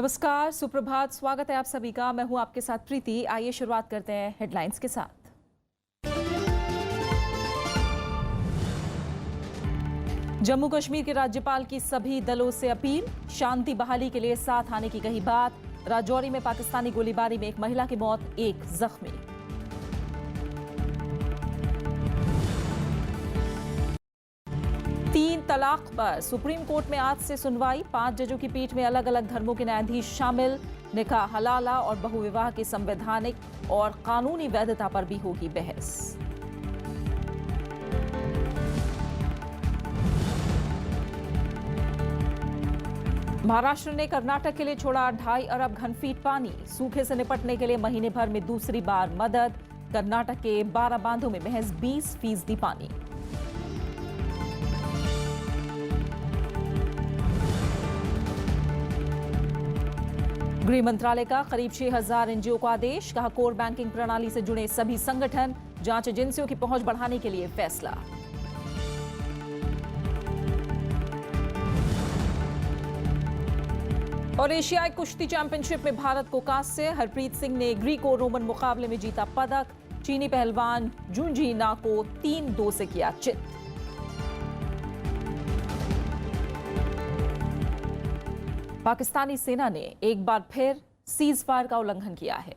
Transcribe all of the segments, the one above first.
नमस्कार, सुप्रभात। स्वागत है आप सभी का। मैं हूं आपके साथ प्रीति। आइए शुरुआत करते हैं हेडलाइंस के साथ। जम्मू कश्मीर के राज्यपाल की सभी दलों से अपील, शांति बहाली के लिए साथ आने की कही बात। राजौरी में पाकिस्तानी गोलीबारी में एक महिला की मौत, एक जख्मी। तीन तलाक पर सुप्रीम कोर्ट में आज से सुनवाई। 5 जजों की पीठ में अलग अलग धर्मों के न्यायाधीश शामिल। निकाह हलाला और बहुविवाह की संवैधानिक और कानूनी वैधता पर भी होगी बहस। महाराष्ट्र ने कर्नाटक के लिए छोड़ा 2.5 अरब घनफीट पानी। सूखे से निपटने के लिए महीने भर में दूसरी बार मदद। कर्नाटक के 12 बांधों में महज 20% पानी। गृह मंत्रालय का करीब 6,000 एनजीओ को आदेश। कहा, कोर बैंकिंग प्रणाली से जुड़े सभी संगठन, जांच एजेंसियों की पहुंच बढ़ाने के लिए फैसला। और एशियाई कुश्ती चैंपियनशिप में भारत को कांस्य। हरप्रीत सिंह ने ग्रीको रोमन मुकाबले में जीता पदक। चीनी पहलवान जुंजी ना को 3-2 से किया चित। पाकिस्तानी सेना ने एक बार फिर सीज फायर का उल्लंघन किया है।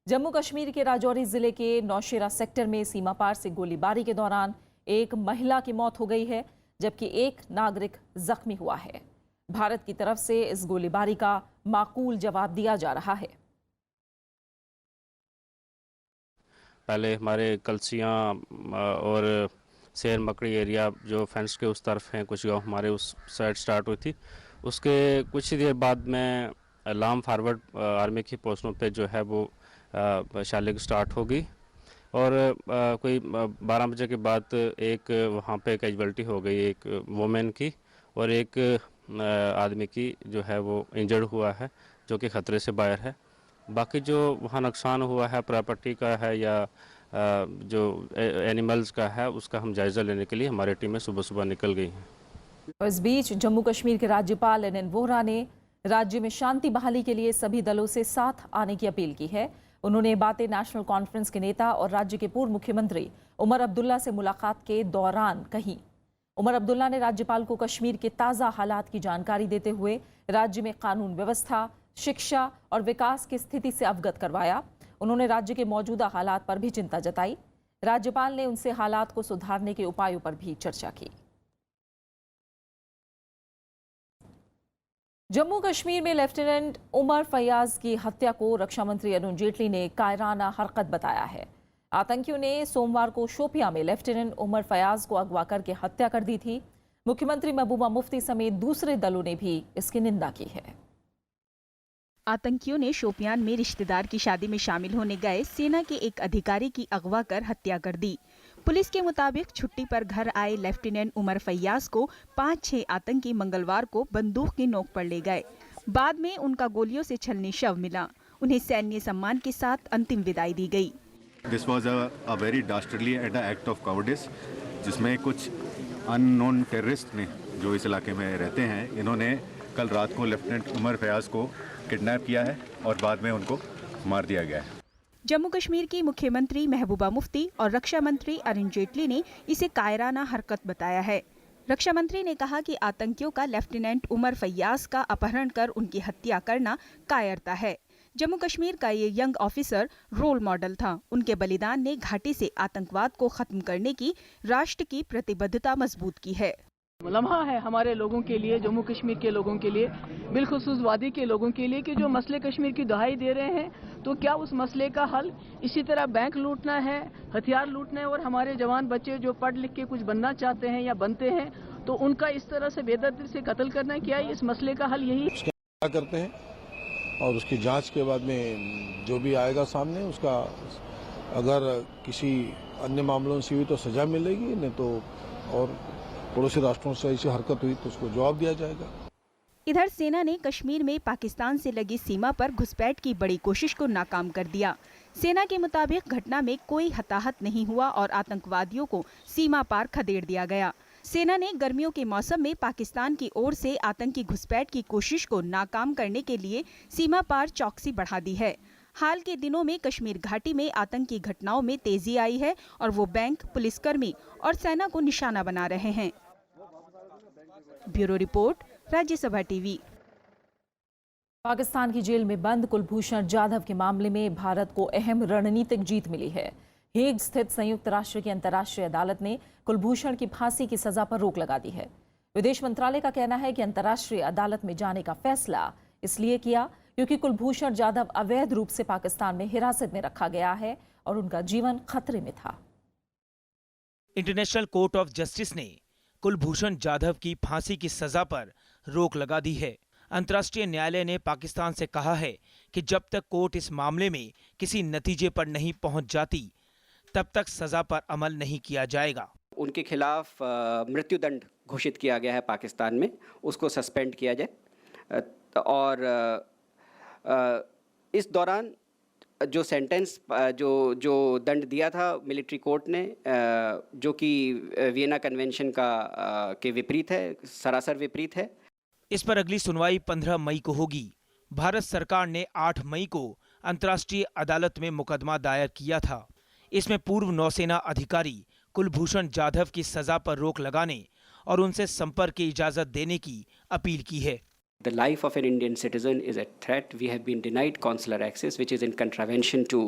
जम्मू कश्मीर के राजौरी जिले के नौशेरा सेक्टर में सीमा पार से गोलीबारी के दौरान एक महिला की मौत हो गई है, जबकि एक नागरिक जख्मी हुआ है। भारत की तरफ से इस गोलीबारी का माकूल जवाब दिया जा रहा है। पहले हमारे कलसियाँ और शेर मकड़ी एरिया जो फेंस के उस तरफ हैं, कुछ गांव हमारे उस साइड स्टार्ट हुई थी। उसके कुछ ही देर बाद में लाम फारवर्ड आर्मी की पोस्टों पे जो है वो शैलिंग स्टार्ट हो गई और कोई 12 बजे के बाद एक वहाँ पे कैजुअल्टी हो गई, एक वुमेन की और एक आदमी की जो है वो इंजर्ड हुआ है, जो कि ख़तरे से बाहर है। बाकी जो वहाँ नुकसान हुआ है प्रॉपर्टी का है या जो एनिमल्स का है, उसका हम जायज़ा लेने के लिए हमारी टीमें सुबह सुबह निकल गई हैं। और इस बीच जम्मू कश्मीर के राज्यपाल एन वोहरा ने राज्य में शांति बहाली के लिए सभी दलों से साथ आने की अपील की है। उन्होंने बातें नेशनल कॉन्फ्रेंस के नेता और राज्य के पूर्व मुख्यमंत्री उमर अब्दुल्ला से मुलाकात के दौरान कही। उमर अब्दुल्ला ने राज्यपाल को कश्मीर के ताज़ा हालात की जानकारी देते हुए राज्य में कानून व्यवस्था, शिक्षा और विकास की स्थिति से अवगत करवाया। उन्होंने राज्य के मौजूदा हालात पर भी चिंता जताई। राज्यपाल ने उनसे हालात को सुधारने के उपायों पर भी चर्चा की। जम्मू कश्मीर में लेफ्टिनेंट उमर फयाज की हत्या को रक्षा मंत्री अरुण जेटली ने कायराना हरकत बताया है। आतंकियों ने सोमवार को शोपियां में लेफ्टिनेंट उमर फयाज को अगवा करके हत्या कर दी थी। मुख्यमंत्री महबूबा मुफ्ती समेत दूसरे दलों ने भी इसकी निंदा की है। आतंकियों ने शोपियान में रिश्तेदार की शादी में शामिल होने गए सेना के एक अधिकारी की अगवा कर हत्या कर दी। पुलिस के मुताबिक छुट्टी पर घर आए लेफ्टिनेंट उमर फयाज को 5-6 आतंकी मंगलवार को बंदूक की नोक पर ले गए। बाद में उनका गोलियों से छलनी शव मिला। उन्हें सैन्य सम्मान के साथ अंतिम विदाई दी गई। This was a very dastardly and act of cowardice, जिसमें कुछ अननोन टेररिस्ट ने जो इस इलाके में रहते हैं, इन्होंने कल रात को लेफ्टिनेंट उमर फयाज को किडनैप किया है और बाद में उनको मार दिया गया है। जम्मू कश्मीर की मुख्यमंत्री महबूबा मुफ्ती और रक्षा मंत्री अरुण जेटली ने इसे कायराना हरकत बताया है। रक्षा मंत्री ने कहा कि आतंकियों का लेफ्टिनेंट उमर फयाज का अपहरण कर उनकी हत्या करना कायरता है। जम्मू कश्मीर का ये यंग ऑफिसर रोल मॉडल था। उनके बलिदान ने घाटी से आतंकवाद को खत्म करने की राष्ट्र की प्रतिबद्धता मजबूत की है। लम्हा है हमारे लोगों के लिए, जम्मू कश्मीर के लोगों के लिए, बिलखुसूस वादी के लोगों के लिए, कि जो मसले कश्मीर की दुहाई दे रहे हैं, तो क्या उस मसले का हल इसी तरह बैंक लूटना है, हथियार लूटना है और हमारे जवान बच्चे जो पढ़ लिख के कुछ बनना चाहते हैं या बनते हैं, तो उनका इस तरह से बेदर्दी से कत्ल करना? क्या इस मसले का हल यही क्या करते हैं और उसकी जांच के बाद में जो भी आएगा सामने, उसका अगर किसी अन्य मामलों से हुई तो सजा मिलेगी, नहीं तो और पड़ोसी राष्ट्रों से ऐसी हरकत हुई तो उसको जवाब दिया जाएगा। इधर सेना ने कश्मीर में पाकिस्तान से लगी सीमा पर घुसपैठ की बड़ी कोशिश को नाकाम कर दिया। सेना के मुताबिक घटना में कोई हताहत नहीं हुआ और आतंकवादियों को सीमा पार खदेड़ दिया गया। सेना ने गर्मियों के मौसम में पाकिस्तान की ओर से आतंकी घुसपैठ की कोशिश को नाकाम करने के लिए सीमा पार चौकसी बढ़ा दी है। हाल के दिनों में कश्मीर घाटी में आतंकी घटनाओं में तेजी आई है और वो बैंक, पुलिसकर्मी और सेना को निशाना बना रहे हैं। Bureau report, Rajya Sabha TV. Pakistan की जेल में बंद कुलभूषण जाधव के मामले में भारत को अहम रणनीतिक जीत मिली है। हेग स्थित संयुक्त राष्ट्र की अंतर्राष्ट्रीय अदालत ने कुलभूषण की फांसी की सजा पर रोक लगा दी है। विदेश मंत्रालय का कहना है कि अंतर्राष्ट्रीय अदालत में जाने का फैसला इसलिए किया क्योंकि कुलभूषण जाधव अवैध रूप से पाकिस्तान में हिरासत में रखा गया है और उनका जीवन खतरे में था। इंटरनेशनल कोर्ट ऑफ जस्टिस ने कुलभूषण जाधव की फांसी की सजा पर रोक लगा दी है। अंतर्राष्ट्रीय न्यायालय ने पाकिस्तान से कहा है कि जब तक कोर्ट इस मामले में किसी नतीजे पर नहीं पहुंच जाती तब तक सजा पर अमल नहीं किया जाएगा। उनके खिलाफ मृत्युदंड घोषित किया गया है पाकिस्तान में, उसको सस्पेंड किया जाए और इस दौरान जो सेंटेंस जो दंड दिया था मिलिट्री कोर्ट ने, जो कि वियना कन्वेंशन के विपरीत है, सरासर विपरीत है। इस पर अगली सुनवाई 15 मई को होगी। भारत सरकार ने 8 मई को अंतर्राष्ट्रीय अदालत में मुकदमा दायर किया था। इसमें पूर्व नौसेना अधिकारी कुलभूषण जाधव की सजा पर रोक लगाने और उनसे संपर्क की इजाजत देने की अपील की है। The life of an Indian citizen is at threat. We have been denied consular access, which is in contravention to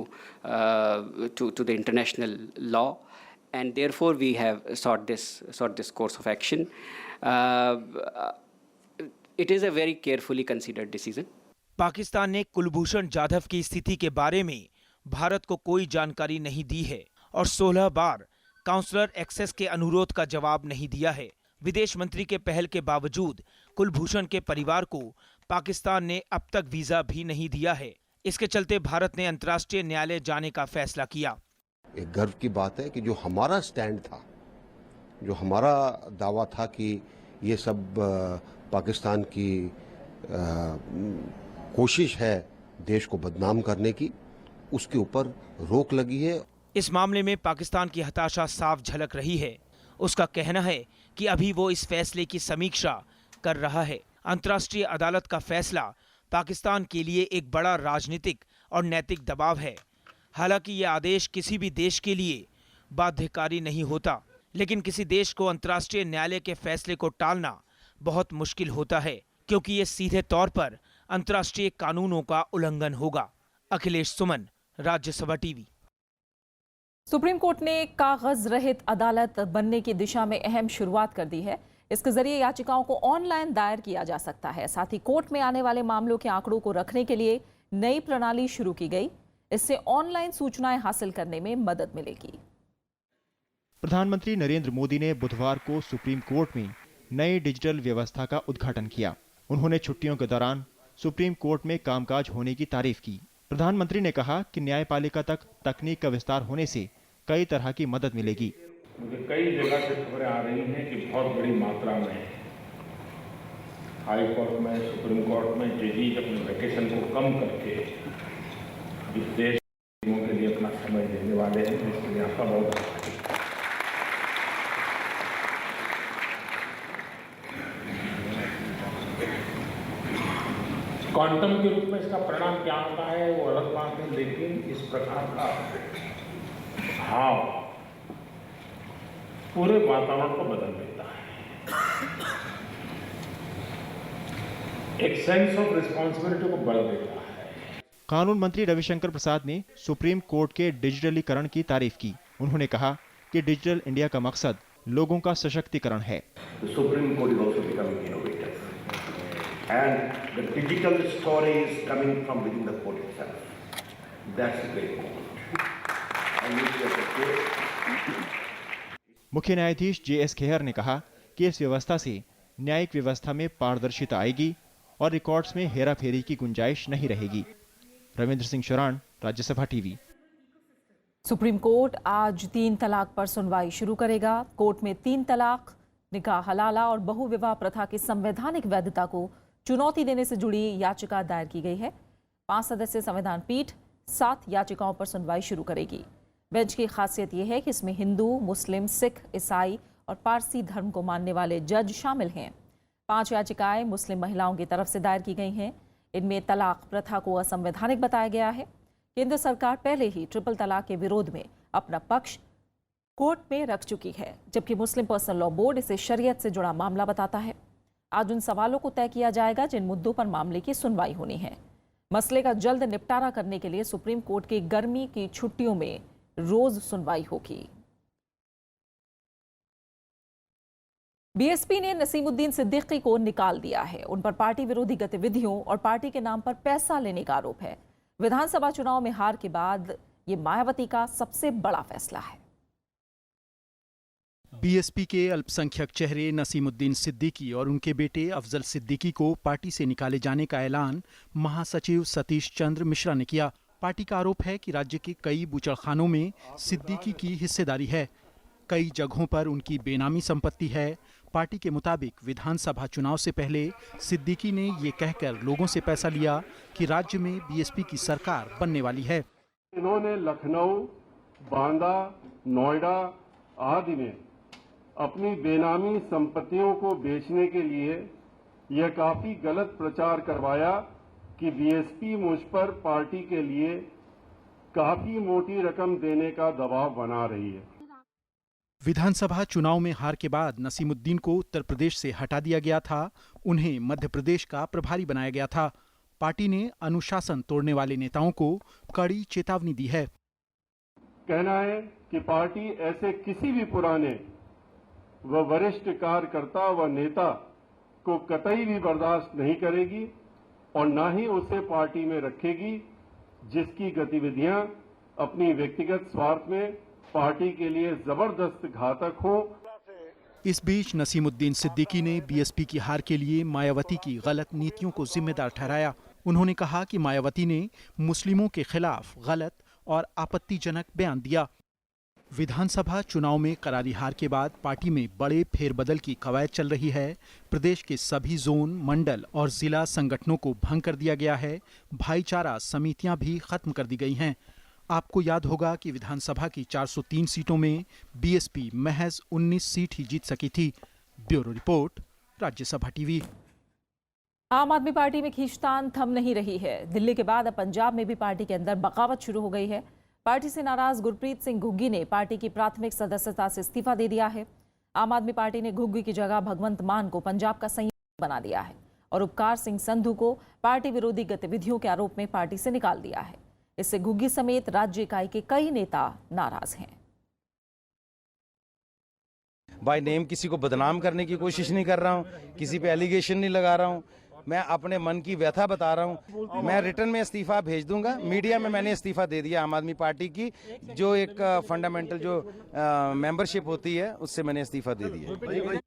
the international law, and therefore we have sought this course of action. It is a very carefully considered decision. Pakistan ने कुलभूषण जाधव की स्थिति के बारे में भारत को कोई जानकारी नहीं दी है और 16 बार काउंसलर एक्सेस के अनुरोध का जवाब नहीं दिया है। विदेश मंत्री के पहल के बावजूद कुलभूषण के परिवार को पाकिस्तान ने अब तक वीजा भी नहीं दिया है। इसके चलते भारत ने अंतर्राष्ट्रीय न्यायालय जाने का फैसला किया। एक गर्व की बात है कि जो हमारा स्टैंड था, जो हमारा दावा था कि ये सब पाकिस्तान की कोशिश है देश को बदनाम करने की, उसके ऊपर रोक लगी है। इस मामले में पाकिस्तान की हताशा साफ झलक रही है। उसका कहना है कि अभी वो इस फैसले की समीक्षा कर रहा है। अंतर्राष्ट्रीय अदालत का फैसला पाकिस्तान के लिए एक बड़ा राजनीतिक और नैतिक दबाव है। हालांकि ये आदेश किसी भी देश के लिए बाध्यकारी नहीं होता, लेकिन किसी देश को अंतर्राष्ट्रीय न्यायालय के फैसले को टालना बहुत मुश्किल होता है, क्योंकि ये सीधे तौर पर अंतर्राष्ट्रीय कानूनों का उल्लंघन होगा। अखिलेश सुमन, राज्यसभा टीवी। सुप्रीम कोर्ट ने कागज रहित अदालत बनने की दिशा में अहम शुरुआत कर दी है। इसके जरिए याचिकाओं को ऑनलाइन दायर किया जा सकता है। साथ ही कोर्ट में आने वाले मामलों के आंकड़ों को रखने के लिए नई प्रणाली शुरू की गई। इससे ऑनलाइन सूचनाएं हासिल करने में मदद मिलेगी। प्रधानमंत्री नरेंद्र मोदी ने बुधवार को सुप्रीम कोर्ट में नई डिजिटल व्यवस्था का उद्घाटन किया। उन्होंने छुट्टियों के दौरान सुप्रीम कोर्ट में कामकाज होने की तारीफ की। प्रधानमंत्री ने कहा कि न्यायपालिका तक तकनीक का विस्तार होने से कई तरह की मदद मिलेगी। मुझे कई जगह से खबरें आ रही हैं कि बहुत बड़ी मात्रा में हाई कोर्ट में, सुप्रीम कोर्ट में जजेस अपने वैकेशन को कम करके विदेश के लिए अपना समय देने वाले हैं, जिसके लिए आपका बहुत क्वांटम के रूप में इसका परिणाम क्या होता है वो अलग बात है, लेकिन इस प्रकार का भाव पूरे वातावरण को बदल देता है, एक सेंस ऑफ रिस्पॉन्सिबिलिटी को बढ़ देता है। कानून मंत्री रविशंकर प्रसाद ने सुप्रीम कोर्ट के डिजिटलीकरण की तारीफ की। उन्होंने कहा कि डिजिटल इंडिया का मकसद लोगों का सशक्तिकरण है। Supreme court is also becoming innovative and the digital story is coming from within the court itself. That's a great moment. मुख्य न्यायाधीश JS खेहर ने कहा कि इस व्यवस्था से न्यायिक व्यवस्था में पारदर्शिता आएगी और रिकॉर्ड्स में हेराफेरी की गुंजाइश नहीं रहेगी। रविंद्र सिंह शरण, राज्यसभा टीवी। सुप्रीम कोर्ट आज 3 तलाक पर सुनवाई शुरू करेगा। कोर्ट में 3 तलाक, निकाह हलाला और बहुविवाह प्रथा की संवैधानिक वैधता को चुनौती देने से जुड़ी याचिका दायर की गई है। 5 सदस्यीय संविधान पीठ 7 याचिकाओं पर सुनवाई शुरू करेगी। बेंच की खासियत यह है कि इसमें हिंदू, मुस्लिम, सिख, ईसाई और पारसी धर्म को मानने वाले जज शामिल हैं। 5 याचिकाएं मुस्लिम महिलाओं की तरफ से दायर की गई हैं। इनमें तलाक प्रथा को असंवैधानिक बताया गया है। केंद्र सरकार पहले ही ट्रिपल तलाक के विरोध में अपना पक्ष कोर्ट में रख चुकी है, जबकि मुस्लिम पर्सनल लॉ बोर्ड इसे शरीयत से जुड़ा मामला बताता है। आज उन सवालों को तय किया जाएगा जिन मुद्दों पर मामले की सुनवाई होनी है। मसले का जल्द निपटारा करने के लिए सुप्रीम कोर्ट की गर्मी की छुट्टियों में रोज सुनवाई होगी। बीएसपी ने नसीमुद्दीन सिद्दीकी को निकाल दिया है। उन पर पार्टी विरोधी गतिविधियों और पार्टी के नाम पर पैसा लेने का आरोप है। विधानसभा चुनाव में हार के बाद ये मायावती का सबसे बड़ा फैसला है। बीएसपी के अल्पसंख्यक चेहरे नसीमुद्दीन सिद्दीकी और उनके बेटे अफजल सिद्दीकी को पार्टी से निकाले जाने का ऐलान महासचिव सतीश चंद्र मिश्रा ने किया। पार्टी का आरोप है कि राज्य के कई बूचड़खानों में सिद्दीकी की हिस्सेदारी है। कई जगहों पर उनकी बेनामी संपत्ति है। पार्टी के मुताबिक विधानसभा चुनाव से पहले सिद्दीकी ने ये कहकर लोगों से पैसा लिया कि राज्य में बीएसपी की सरकार बनने वाली है। इन्होंने लखनऊ, बांदा, नोएडा आदि में अपनी बेनामी संपत्तियों को बेचने के लिए यह काफी गलत प्रचार करवाया कि बीएसपी मुझ पर पार्टी के लिए काफी मोटी रकम देने का दबाव बना रही है। विधानसभा चुनाव में हार के बाद नसीमुद्दीन को उत्तर प्रदेश से हटा दिया गया था। उन्हें मध्य प्रदेश का प्रभारी बनाया गया था। पार्टी ने अनुशासन तोड़ने वाले नेताओं को कड़ी चेतावनी दी है। कहना है कि पार्टी ऐसे किसी भी पुराने व वरिष्ठ कार्यकर्ता व नेता को कतई भी बर्दाश्त नहीं करेगी और न ही उसे पार्टी में रखेगी जिसकी गतिविधियां अपनी व्यक्तिगत स्वार्थ में पार्टी के लिए जबरदस्त घातक हो। इस बीच नसीमुद्दीन सिद्दीकी ने बीएसपी की हार के लिए मायावती की गलत नीतियों को जिम्मेदार ठहराया। उन्होंने कहा कि मायावती ने मुस्लिमों के खिलाफ गलत और आपत्तिजनक बयान दिया। विधानसभा चुनाव में करारी हार के बाद पार्टी में बड़े फेरबदल की कवायद चल रही है। प्रदेश के सभी जोन, मंडल और जिला संगठनों को भंग कर दिया गया है। भाईचारा समितियां भी खत्म कर दी गई हैं। आपको याद होगा कि विधानसभा की 403 सीटों में बीएसपी महज 19 सीट ही जीत सकी थी। Bureau report, Rajya Sabha TV. आम आदमी पार्टी में खींचतान थम नहीं रही है। दिल्ली के बाद अब पंजाब में भी पार्टी के अंदर बगावत शुरू हो गई है। पार्टी से नाराज गुरप्रीत सिंह घुग्गी ने पार्टी की प्राथमिक सदस्यता से इस्तीफा दे दिया है। आम आदमी पार्टी ने घुग्गी की जगह भगवंत मान को पंजाब का संयोजक बना दिया है और उपकार सिंह संधू को पार्टी विरोधी गतिविधियों के आरोप में पार्टी से निकाल दिया है। इससे घुग्गी समेत राज्य इकाई के कई नेता नाराज हैं। बाय नेम किसी को बदनाम करने की कोशिश नहीं कर रहा हूं, किसी पे एलिगेशन नहीं लगा रहा हूं। मैं अपने मन की व्यथा बता रहा हूं। मैं रिटर्न में इस्तीफा भेज दूंगा। मीडिया में मैंने इस्तीफा दे दिया। आम आदमी पार्टी की जो एक फंडामेंटल जो मेंबरशिप होती है उससे मैंने इस्तीफा दे दिया।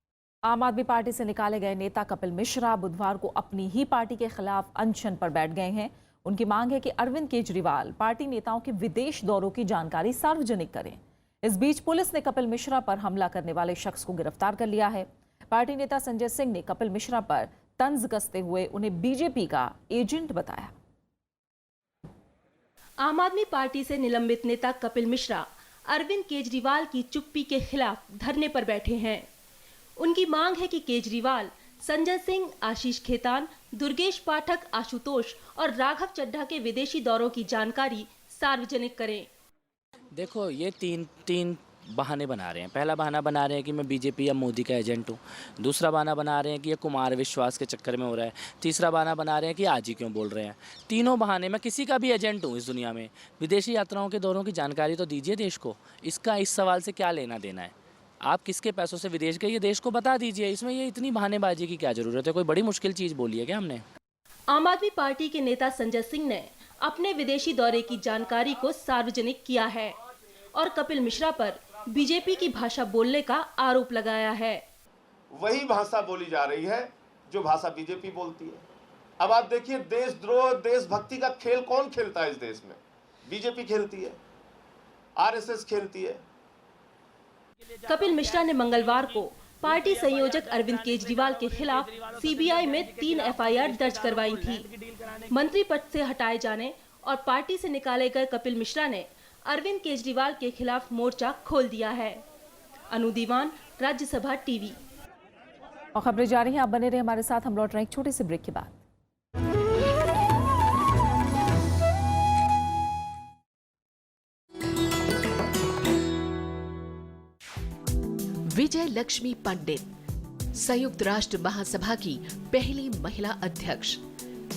आम आदमी पार्टी से निकाले गए नेता कपिल मिश्रा बुधवार को अपनी ही पार्टी के खिलाफ अनशन पर बैठ गए हैं। उनकी मांग है कि अरविंद केजरीवाल पार्टी नेताओं के विदेश दौरों की जानकारी सार्वजनिक करें। इस बीच पुलिस ने कपिल मिश्रा पर हमला करने वाले शख्स को गिरफ्तार कर लिया है। पार्टी नेता संजय सिंह ने कपिल मिश्रा पर तंज कसते हुए उन्हें बीजेपी का एजेंट बताया। आम आदमी पार्टी से निलंबित नेता कपिल मिश्रा अरविंद केजरीवाल की चुप्पी के खिलाफ धरने पर बैठे हैं। उनकी मांग है कि केजरीवाल संजय सिंह, आशीष खेतान, दुर्गेश पाठक, आशुतोष और राघव चड्ढा के विदेशी दौरों की जानकारी सार्वजनिक करें। देखो, ये तीन बहाने बना रहे हैं। पहला बहाना बना रहे हैं कि मैं बीजेपी या मोदी का एजेंट हूँ। दूसरा बहाना बना रहे हैं कि ये कुमार विश्वास के चक्कर में हो रहा है। तीसरा बहाना बना रहे हैं कि आज ही क्यों बोल रहे हैं। तीनों बहाने, मैं किसी का भी एजेंट हूँ इस दुनिया में। विदेशी यात्राओं के दौरों की जानकारी तो दीजिए देश को। इसका इस सवाल से क्या लेना देना है? आप किसके पैसों से विदेश गए ये देश को बता दीजिए। इसमें ये इतनी बहानेबाजी की क्या जरूरत है? कोई बड़ी मुश्किल चीज़ बोली है क्या हमने? आम आदमी पार्टी के नेता संजय सिंह ने अपने विदेशी दौरे की जानकारी को सार्वजनिक किया है और कपिल मिश्रा पर बीजेपी की भाषा बोलने का आरोप लगाया है। वही भाषा बोली जा रही है जो भाषा बीजेपी बोलती है। अब आप देखिए, देशद्रोह, देशभक्ति का खेल कौन खेलता है इस देश में? बीजेपी खेलती है, आरएसएस खेलती है। कपिल मिश्रा ने मंगलवार को पार्टी संयोजक अरविंद केजरीवाल के खिलाफ सीबीआई में 3 एफआईआर दर्ज करवाई थी। मंत्री पद से हटाए जाने और पार्टी से निकाले गए कपिल मिश्रा ने अरविंद केजरीवाल के खिलाफ मोर्चा खोल दिया है। अनु दीवान, राज्यसभा टीवी। और खबरें जारी हैं, आप बने रहे हमारे साथ। हम लौट रहे हैं एक छोटे से ब्रेक के बाद। विजय लक्ष्मी पंडित, संयुक्त राष्ट्र महासभा की पहली महिला अध्यक्ष,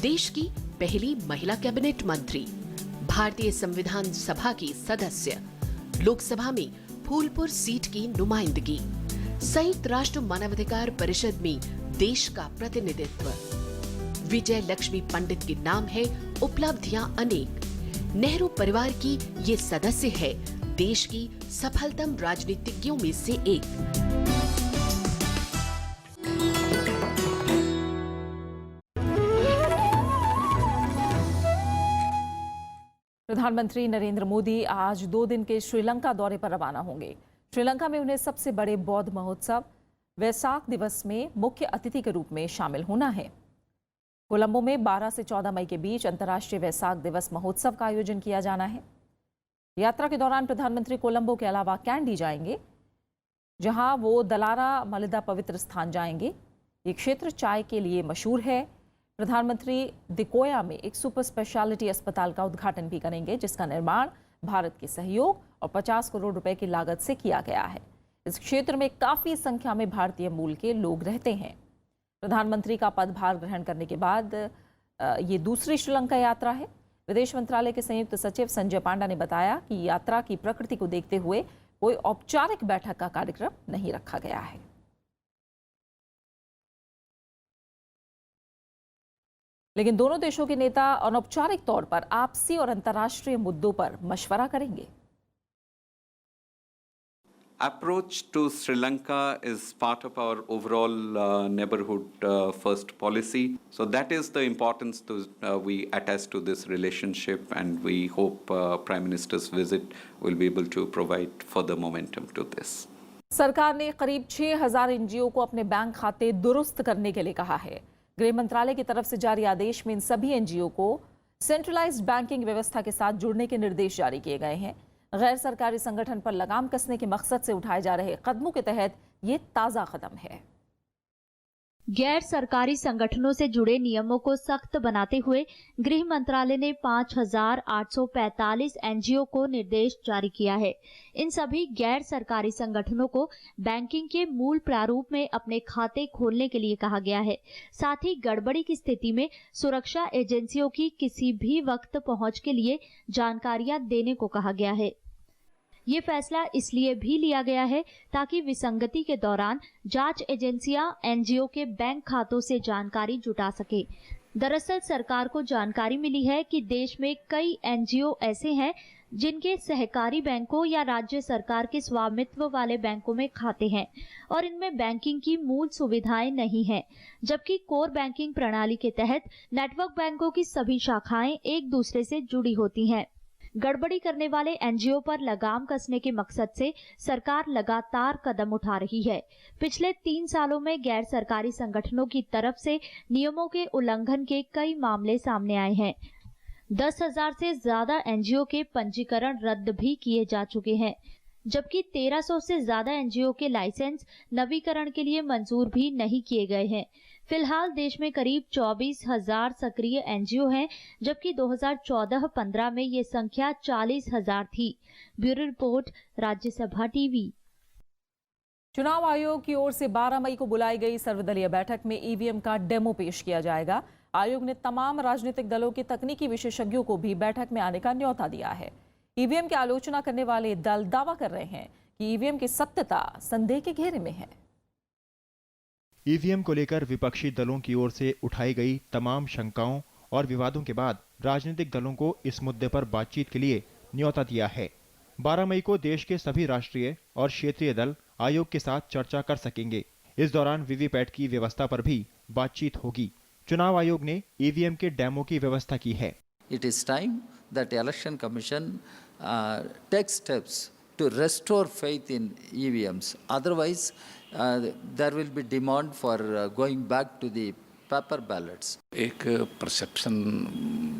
देश की पहली महिला कैबिनेट मंत्री, भारतीय संविधान सभा की सदस्य, लोकसभा में फूलपुर सीट की नुमाइंदगी, संयुक्त राष्ट्र मानवाधिकार परिषद में देश का प्रतिनिधित्व। विजय लक्ष्मी पंडित के नाम है उपलब्धियां अनेक। नेहरू परिवार की ये सदस्य है देश की सफलतम राजनीतिज्ञों में से एक। प्रधानमंत्री नरेंद्र मोदी आज 2 दिन के श्रीलंका दौरे पर रवाना होंगे। श्रीलंका में उन्हें सबसे बड़े बौद्ध महोत्सव वैसाख दिवस में मुख्य अतिथि के रूप में शामिल होना है। कोलंबो में 12 से 14 मई के बीच अंतर्राष्ट्रीय वैसाख दिवस महोत्सव का आयोजन किया जाना है। यात्रा के दौरान प्रधानमंत्री कोलंबो के अलावा कैंडी जाएंगे, जहां वो दलारा मलिदा पवित्र स्थान जाएंगे। ये क्षेत्र चाय के लिए मशहूर है। प्रधानमंत्री दिकोया में एक सुपर स्पेशलिटी अस्पताल का उद्घाटन भी करेंगे, जिसका निर्माण भारत के सहयोग और 50 करोड़ रुपए की लागत से किया गया है। इस क्षेत्र में काफी संख्या में भारतीय मूल के लोग रहते हैं। प्रधानमंत्री का पदभार ग्रहण करने के बाद ये दूसरी श्रीलंका यात्रा है। विदेश मंत्रालय के संयुक्त सचिव संजय पांडा ने बताया कि यात्रा की प्रकृति को देखते हुए कोई औपचारिक बैठक का कार्यक्रम नहीं रखा गया है। लेकिन दोनों देशों के नेता अनौपचारिक तौर पर आपसी और अंतर्राष्ट्रीय मुद्दों पर मशवरा करेंगे। Approach to Sri Lanka is part of our overall neighborhood first policy. So that is the importance we attach to this relationship, and we hope Prime Minister's visit will be able to provide further momentum to this. सरकार ने करीब 6,000 NGO को अपने bank खाते दुरुस्त करने के लिए कहा है। गृह मंत्रालय की तरफ से जारी आदेश में इन सभी एनजीओ को सेंट्रलाइज्ड बैंकिंग व्यवस्था के साथ जुड़ने के निर्देश जारी किए गए हैं। गैर सरकारी संगठन पर लगाम कसने के मकसद से उठाए जा रहे कदमों के तहत ये ताज़ा कदम है। गैर सरकारी संगठनों से जुड़े नियमों को सख्त बनाते हुए गृह मंत्रालय ने 5,845 एनजीओ को निर्देश जारी किया है। इन सभी गैर सरकारी संगठनों को बैंकिंग के मूल प्रारूप में अपने खाते खोलने के लिए कहा गया है। साथ ही गड़बड़ी की स्थिति में सुरक्षा एजेंसियों की किसी भी वक्त पहुंच के लिए जानकारियां देने को कहा गया है। ये फैसला इसलिए भी लिया गया है ताकि विसंगति के दौरान जांच एजेंसियां एनजीओ के बैंक खातों से जानकारी जुटा सके। दरअसल सरकार को जानकारी मिली है कि देश में कई एनजीओ ऐसे हैं जिनके सहकारी बैंकों या राज्य सरकार के स्वामित्व वाले बैंकों में खाते हैं और इनमें बैंकिंग की मूल सुविधाएं नहीं हैं, जबकि कोर बैंकिंग प्रणाली के तहत नेटवर्क बैंकों की सभी शाखाएं एक दूसरे से जुड़ी होती हैं। गड़बड़ी करने वाले एनजीओ पर लगाम कसने के मकसद से सरकार लगातार कदम उठा रही है। पिछले 3 सालों में गैर सरकारी संगठनों की तरफ से नियमों के उल्लंघन के कई मामले सामने आए हैं। 10,000 से ज्यादा एनजीओ के पंजीकरण रद्द भी किए जा चुके हैं, जबकि 1,300 से ज्यादा एनजीओ के लाइसेंस नवीकरण के लिए मंजूर भी नहीं किए गए हैं। फिलहाल देश में करीब 24,000 सक्रिय एनजीओ हैं, जबकि 2014-15 में ये संख्या 40,000 थी। Bureau report, Rajya Sabha TV. चुनाव आयोग की ओर से 12 मई को बुलाई गई सर्वदलीय बैठक में ईवीएम का डेमो पेश किया जाएगा। आयोग ने तमाम राजनीतिक दलों के तकनीकी विशेषज्ञों को भी बैठक में आने का न्योता दिया है। ईवीएम की आलोचना करने वाले दल दावा कर रहे हैं कि ईवीएम की सत्यता संदेह के घेरे में है। ईवीएम को लेकर विपक्षी दलों की ओर से उठाई गई तमाम शंकाओं और विवादों के बाद राजनीतिक दलों को इस मुद्दे पर बातचीत के लिए न्योता दिया है। 12 मई को देश के सभी राष्ट्रीय और क्षेत्रीय दल आयोग के साथ चर्चा कर सकेंगे। इस दौरान वीवीपैट की व्यवस्था पर भी बातचीत होगी। चुनाव आयोग ने ईवीएम के डेमो की व्यवस्था की है। It is time that Election Commission takes steps to restore faith in EVMs. Otherwise, there will be demand for going back to the paper ballots. एक परसेप्शन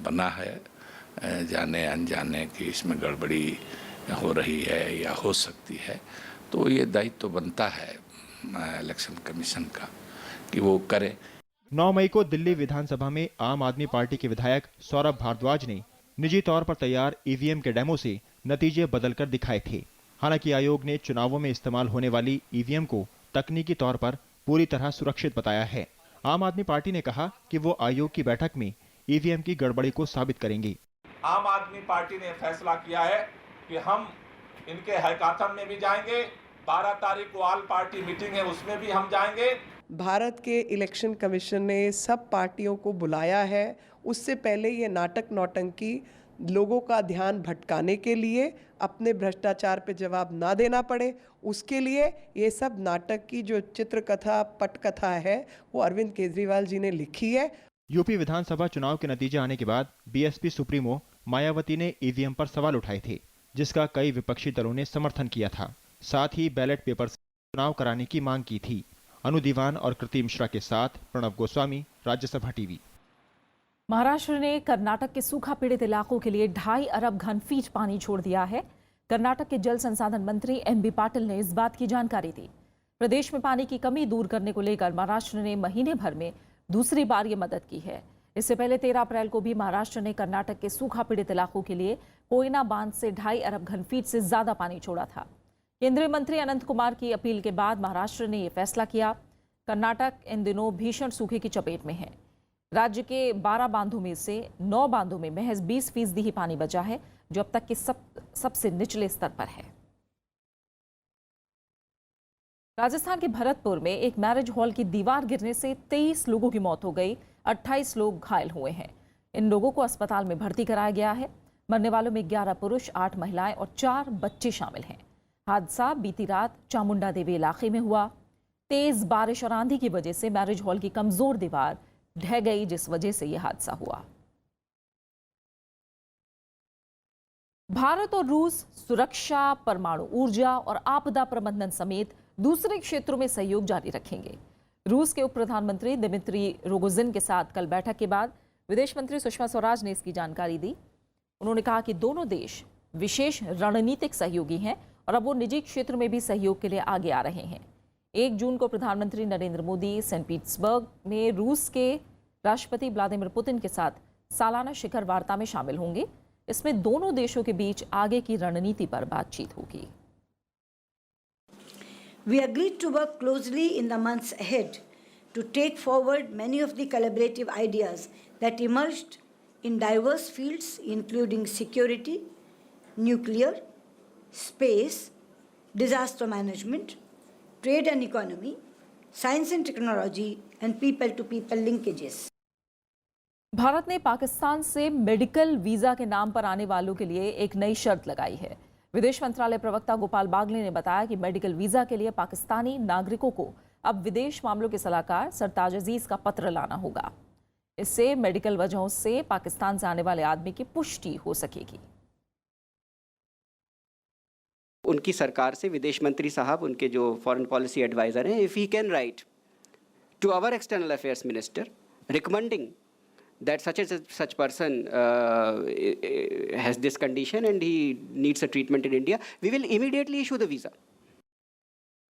बना है जाने अनजाने कि इसमें गड़बड़ी हो रही है या हो सकती है, तो ये दायित्व तो बनता है इलेक्शन कमीशन का कि वो करे। 9 मई को दिल्ली विधानसभा में आम आदमी पार्टी के विधायक सौरभ भारद्वाज ने निजी तौर पर तैयार ईवीएम के डेमो से नतीजे बदलकर दिखाए थे। हालांकि आयोग ने चुनावों में इस्तेमाल होने वाली ईवीएम को तकनीकी तौर पर पूरी तरह सुरक्षित बताया है। आम आदमी पार्टी ने कहा कि वो आयोग की बैठक में ईवीएम की गड़बड़ी को साबित करेंगे। आम आदमी पार्टी ने फैसला किया है कि हम इनके हैकाथन में भी जाएंगे, 12 तारीख को ऑल पार्टी मीटिंग है उसमें भी हम जाएंगे। भारत के इलेक्शन कमीशन ने सब पार्टियों को बुलाया है। उससे पहले ये नाटक नौटंकी लोगों का ध्यान भटकाने के लिए, अपने भ्रष्टाचार पे जवाब ना देना पड़े, उसके लिए ये सब नाटक की जो चित्रकथा पटकथा है वो अरविंद केजरीवाल जी ने लिखी है। यूपी विधानसभा चुनाव के नतीजे आने के बाद बीएसपी सुप्रीमो मायावती ने ईवीएम पर सवाल उठाए थे, जिसका कई विपक्षी दलों ने समर्थन किया था। साथ ही बैलेट पेपर से चुनाव कराने की मांग की थी। अनु दीवान और कृति मिश्रा के साथ प्रणव गोस्वामी, राज्यसभा टीवी। महाराष्ट्र ने कर्नाटक के सूखा पीड़ित इलाकों के लिए 2.5 अरब घन फीट पानी छोड़ दिया है। कर्नाटक के जल संसाधन मंत्री एमबी पाटिल ने इस बात की जानकारी दी। प्रदेश में पानी की कमी दूर करने को लेकर महाराष्ट्र ने महीने भर में दूसरी बार ये मदद की है। इससे पहले 13 अप्रैल को भी महाराष्ट्र ने कर्नाटक के सूखा पीड़ित इलाकों के लिए कोयना बांध से 2.5 अरब घन फीट से ज्यादा पानी छोड़ा था। केंद्रीय मंत्री अनंत कुमार की अपील के बाद महाराष्ट्र ने यह फैसला किया। कर्नाटक इन दिनों भीषण सूखे की चपेट में है। राज्य के 12 बांधों में से 9 बांधों में महज 20% ही पानी बचा है, जो अब तक के सबसे निचले स्तर पर है। राजस्थान के भरतपुर में एक मैरिज हॉल की दीवार गिरने से 23 लोगों की मौत हो गई, 28 लोग घायल हुए हैं। इन लोगों को अस्पताल में भर्ती कराया गया है। मरने वालों में 11 पुरुष, 8 महिलाएं और 4 बच्चे शामिल हैं। हादसा बीती रात चामुंडा देवी इलाके में हुआ। तेज बारिश और आंधी की वजह से मैरिज हॉल की कमजोर दीवार ढह गई, जिस वजह से यह हादसा हुआ। भारत और रूस सुरक्षा, परमाणु ऊर्जा और आपदा प्रबंधन समेत दूसरे क्षेत्रों में सहयोग जारी रखेंगे। रूस के उप प्रधानमंत्री दिमित्री रोगोजिन के साथ कल बैठक के बाद विदेश मंत्री सुषमा स्वराज ने इसकी जानकारी दी। उन्होंने कहा कि दोनों देश विशेष रणनीतिक सहयोगी हैं और अब वो निजी क्षेत्र में भी सहयोग के लिए आगे आ रहे हैं। 1 जून को प्रधानमंत्री नरेंद्र मोदी सेंट पीटर्सबर्ग में रूस के राष्ट्रपति व्लादिमीर पुतिन के साथ सालाना शिखर वार्ता में शामिल होंगे। इसमें दोनों देशों के बीच आगे की रणनीति पर बातचीत होगी। We agreed to work closely in the months ahead to take forward many of the collaborative ideas that emerged in diverse fields, including security, nuclear, space, disaster management, trade and economy, science and technology, and people-to-people linkages. Bharat ने पाकिस्तान से medical visa के नाम पर आने वालों के लिए एक नई शर्त लगाई है। विदेश मंत्रालय प्रवक्ता गोपाल बागले ने बताया कि मेडिकल वीजा के लिए पाकिस्तानी नागरिकों को अब विदेश मामलों के सलाहकार सरताज अजीज का पत्र लाना होगा। इससे मेडिकल वजहों से पाकिस्तान से आने वाले आदमी की पुष्टि हो सकेगी। उनकी सरकार से विदेश मंत्री साहब, उनके जो फॉरेन पॉलिसी एडवाइजर हैं, if he can write to our external affairs minister recommending that such person has this condition and he needs a treatment in India, we will immediately issue the visa.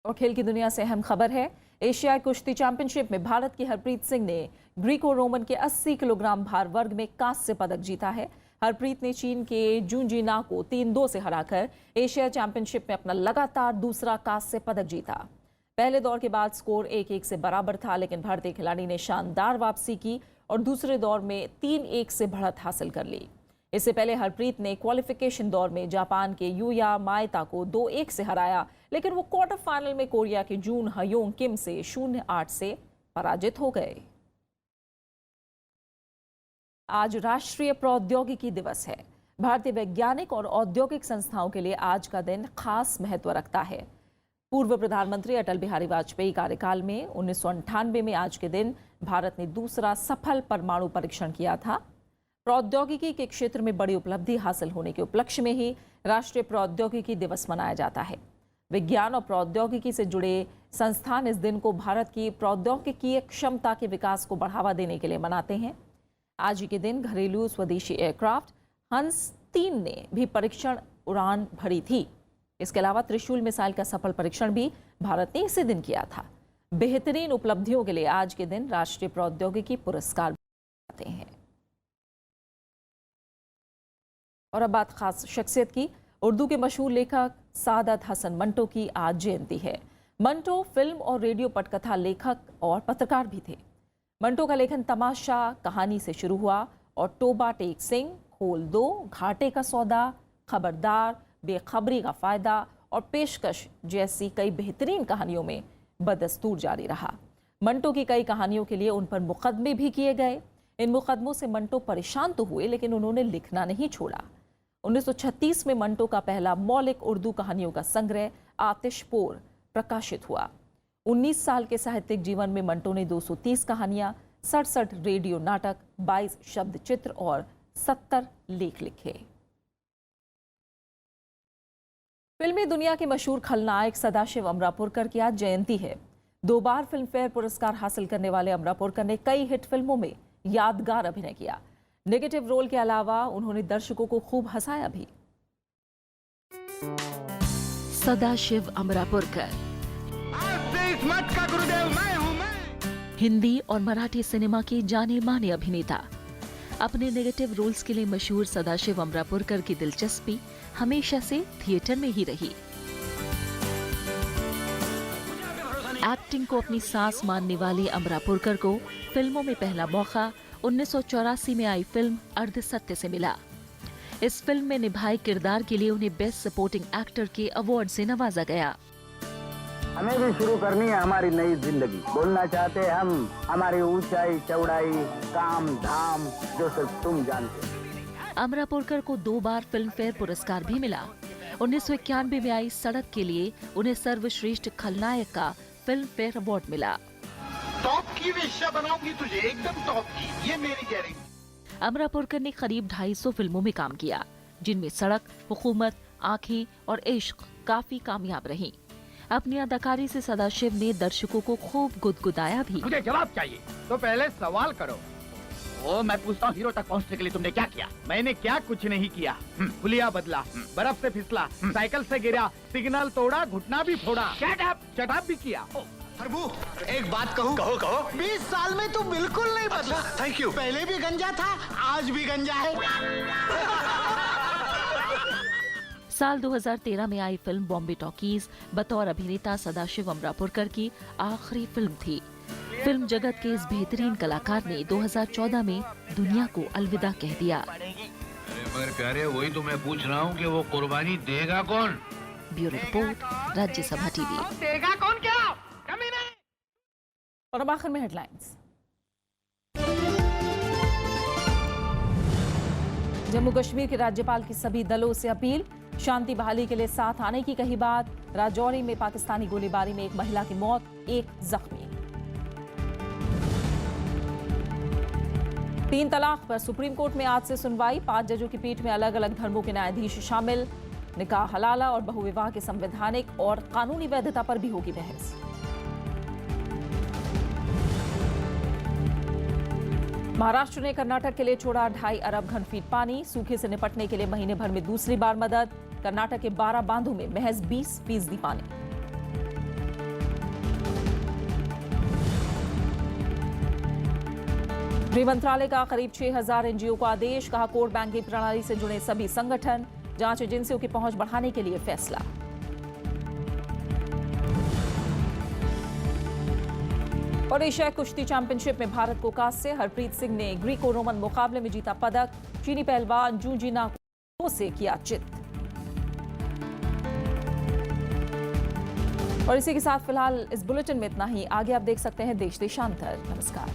और खेल की दुनिया से अहम खबर है। एशियाई कुश्ती चैंपियनशिप में भारत की हरप्रीत सिंह ने ग्रीको रोमन के 80 किलोग्राम भार वर्ग में कांस्य पदक जीता है। हरप्रीत ने चीन के जूंजीना को 3-2 से हराकर एशिया चैंपियनशिप में अपना लगातार दूसरा कांस्य पदक जीता। पहले दौर के बाद स्कोर 1-1 से बराबर था, लेकिन भारतीय खिलाड़ी ने शानदार वापसी की और दूसरे दौर में 3-1 से बढ़त हासिल कर ली। इससे पहले हरप्रीत ने क्वालिफिकेशन दौर में जापान के यूया माएता को 2-1 से हराया, लेकिन वो क्वार्टर फाइनल में कोरिया के जून हयोंग किम से 0-8 से पराजित हो गए। आज राष्ट्रीय प्रौद्योगिकी दिवस है। भारतीय वैज्ञानिक और औद्योगिक संस्थाओं के लिए आज का दिन खास महत्व रखता है। पूर्व प्रधानमंत्री अटल बिहारी वाजपेयी कार्यकाल में 1998 में आज के दिन भारत ने दूसरा सफल परमाणु परीक्षण किया था। प्रौद्योगिकी के क्षेत्र में बड़ी उपलब्धि हासिल होने के उपलक्ष्य में ही राष्ट्रीय प्रौद्योगिकी दिवस मनाया जाता है। विज्ञान और प्रौद्योगिकी से जुड़े संस्थान इस दिन को भारत की प्रौद्योगिकीय क्षमता के विकास को बढ़ावा देने के लिए मनाते हैं। आज के दिन घरेलू स्वदेशी एयरक्राफ्ट हंस 3 ने भी परीक्षण उड़ान भरी थी। इसके अलावा त्रिशूल मिसाइल का सफल परीक्षण भी भारत ने इसी दिन किया था। बेहतरीन उपलब्धियों के लिए आज के दिन राष्ट्रीय प्रौद्योगिकी पुरस्कार आते हैं। और अब बात खास शख्सियत की। उर्दू के मशहूर लेखक सादत हसन मंटो की आज जयंती है। मंटो फिल्म और रेडियो पटकथा लेखक और पत्रकार भी थे। मंटो का लेखन तमाशा कहानी से शुरू हुआ और टोबा टेक सिंह, खोल दो, घाटे का सौदा, खबरदार, बेखबरी का फायदा और पेशकश जैसी कई बेहतरीन कहानियों में बदस्तूर जारी रहा। मंटो की कई कहानियों के लिए उन पर मुकदमे भी किए गए। इन मुकदमों से मंटो परेशान तो हुए, लेकिन उन्होंने लिखना नहीं छोड़ा। 1936 में मंटो का पहला मौलिक उर्दू कहानियों का संग्रह आतिशपोर प्रकाशित हुआ। 19 साल के साहित्यिक जीवन में मंटो ने 230 कहानियां, 67 रेडियो नाटक, 22 शब्द चित्र और 70 लेख लिखे। फिल्मी दुनिया के मशहूर खलनायक सदाशिव अमरापुरकर की आज जयंती है। 2 बार फिल्म फेयर पुरस्कार हासिल करने वाले अमरापुरकर ने कई हिट फिल्मों में यादगार अभिनय किया। नेगेटिव रोल के अलावा उन्होंने दर्शकों को खूब हंसाया भी। सदाशिव अमरापुरकर का गुरुदेव मैं हूं मैं। हिंदी और मराठी सिनेमा के जाने माने अभिनेता। अपने नेगेटिव रोल्स के लिए मशहूर सदाशिव अमरापुरकर की दिलचस्पी हमेशा से थिएटर में ही रही। एक्टिंग को अपनी सांस मानने वाले अमरापुरकर को फिल्मों में पहला मौका 1984 में आई फिल्म अर्धसत्य से मिला। इस फिल्म में निभाए किरदार के लिए उन्हें बेस्ट सपोर्टिंग एक्टर के अवार्ड से नवाजा गया। हमें भी शुरू करनी है हमारी नई जिंदगी। बोलना चाहते हैं हम हमारी ऊंचाई चौड़ाई काम धाम जो सिर्फ तुम जानते हो। अमरापुरकर को 2 बार फिल्म फेयर पुरस्कार भी मिला। 1991 में आई सड़क के लिए उन्हें सर्वश्रेष्ठ खलनायक का फिल्म फेयर अवार्ड मिला। टॉप की वेश्या बनाऊंगी तुझे, एकदम टॉप की, ये मेरी गारंटी। अमरापुरकर ने करीब 250 फिल्मों में काम किया, जिनमें सड़क, हुकूमत, आँखें और इश्क काफी कामयाब रहीं। अपनी अदाकारी से सदाशिव ने दर्शकों को खूब गुदगुदाया भी। मुझे जवाब चाहिए तो पहले सवाल करो। ओ मैं पूछता हूँ, हीरो तक पहुँचने के लिए तुमने क्या किया? मैंने क्या कुछ नहीं किया। पुलिया बदला, बर्फ से फिसला, साइकिल से गिरा, सिग्नल तोड़ा, घुटना भी फोड़ा, शट अप भी किया। प्रभु एक बात कहूँ? कहो कहो। 20 साल में तो बिल्कुल नहीं बदला। Thank you. पहले भी गंजा था, आज भी गंजा है। साल 2013 में आई फिल्म बॉम्बे टॉकीज बतौर अभिनेता सदाशिव अमरापुरकर की आखिरी फिल्म थी। फिल्म जगत के इस बेहतरीन कलाकार ने 2014 में दुनिया को अलविदा कह दिया। मगर प्यारे वही तो मैं पूछ रहा हूँ कि वो कुर्बानी देगा कौन? Bureau report, Rajya Sabha TV. देगा कौन क्या? और अब आखिर में हेडलाइंस। जम्मू कश्मीर के राज्यपाल की सभी दलों से अपील, शांति बहाली के लिए साथ आने की कही बात। राजौरी में पाकिस्तानी गोलीबारी में एक महिला की मौत, 1 जख्मी। 3 तलाक पर सुप्रीम कोर्ट में आज से सुनवाई। 5 जजों की पीठ में अलग अलग धर्मों के न्यायाधीश शामिल। निकाह हलाला और बहुविवाह के संवैधानिक और कानूनी वैधता पर भी होगी बहस। महाराष्ट्र ने कर्नाटक के लिए छोड़ा 2.5 अरब घन फीट पानी। सूखे से निपटने के लिए महीने भर में दूसरी बार मदद। कर्नाटक के 12 बांधों में महज 20% पानी। गृह मंत्रालय का करीब 6000 एनजीओ को आदेश, कहा कोर बैंकिंग प्रणाली से जुड़े सभी संगठन, जांच एजेंसियों की पहुंच बढ़ाने के लिए फैसला। और एशिया कुश्ती चैंपियनशिप में भारत को कांस्य। हरप्रीत सिंह ने ग्रीको रोमन मुकाबले में जीता पदक। चीनी पहलवान जू जीना को से किया चित। और इसी के साथ फिलहाल इस बुलेटिन में इतना ही। आगे आप देख सकते हैं देश देशांतर। नमस्कार।